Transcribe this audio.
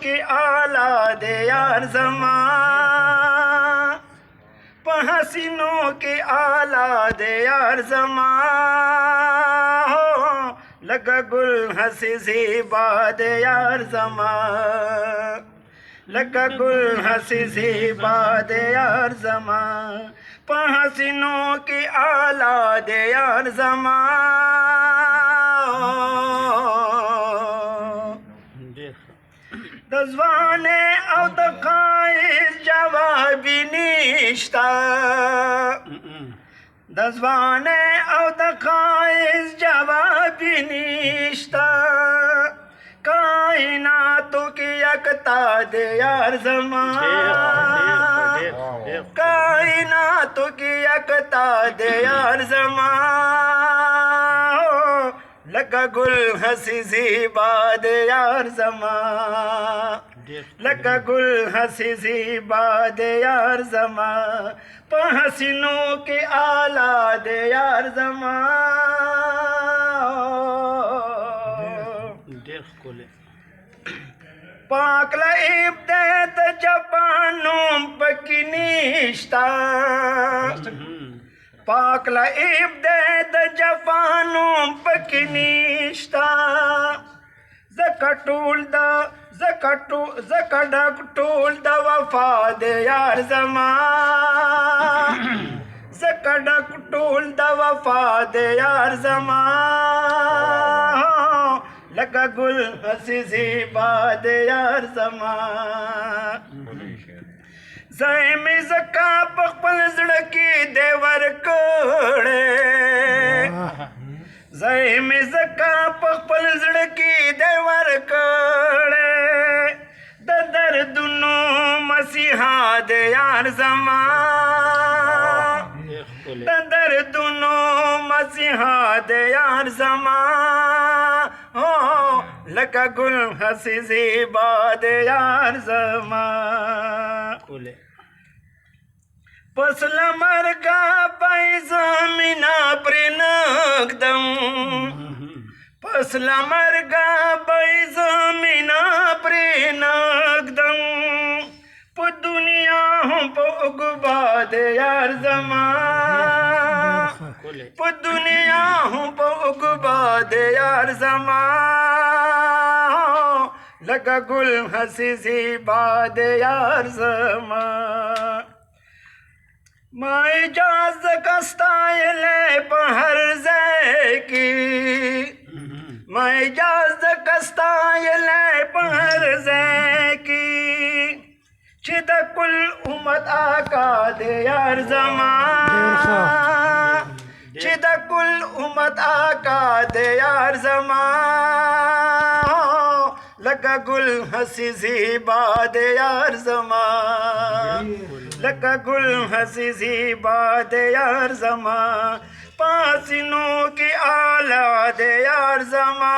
के आला दे यार जमा, हसीनों के आला दे यार जमा हो, लगा गुल हंसी ज़ीबा दे यार जमा, लगा गुल हंसी ज़ीबा दे यार जमा, हसीनों के आला दे यार जमा। दज़वाने औ दखाइस जवाबी निश्ता, दज़वाने औ दखाइस जवाबी निश्ता, कायनातों की यकता दे यार ज़मा, कायनातों की यकता दे यार ज़मा, लगा गुल हंसी ज़ीबा दे यार ज़मा, लगा गुल हंसी ज़ीबा दे यार ज़मा, हसीनों के आला दे यार ज़मा। पाकला इब्दत जपानों पकी निश्ता, पाकला इब्दत जपानों पकी निश्ता, ज़कटूल दा वफा दे यार ज़मा, ज़कटूल दा वफा दे यार ज़मा, लगा गुल हंसी ज़ीबा दे यार ज़मा। ज़ैमी ज़का पखपल ज़ड़की देवर कोड़े, ज़ैमी ज़का पखपल ज़ड़की देवर कोड़े, ददर दुनो मसीहा दे यार ज़मा, ददर दुनो मसीहा दे यार ज़मा हो, लगा गुल हंसी ज़ीबा दे यार ज़मा। पसला मरगा पाई ज़मीना पर नकदम, पसला मरगा पाई ज़मीना पर नकदम, पु दुनिया हूँ पु उगबा दे यार ज़मा, पु दुनिया हूँ पु उगबा दे यार ज़मा, लगा गुल हंसी ज़ीबा दे यार ज़मा। माई जाज़ कस्ताइल पहर ज़ैकी, माई जाज़ कस्ताइल पहर ज़ैकी, चिद कुल उम्मत आका दे यार ज़मा, चिद कुल उम्मत आका दे यार ज़मा, लगा गुल हंसी ज़ीबा दे यार ज़मा, लगा गुल हंसी ज़ीबा दे यार ज़मा, हसीनों की आला दे यार ज़मा।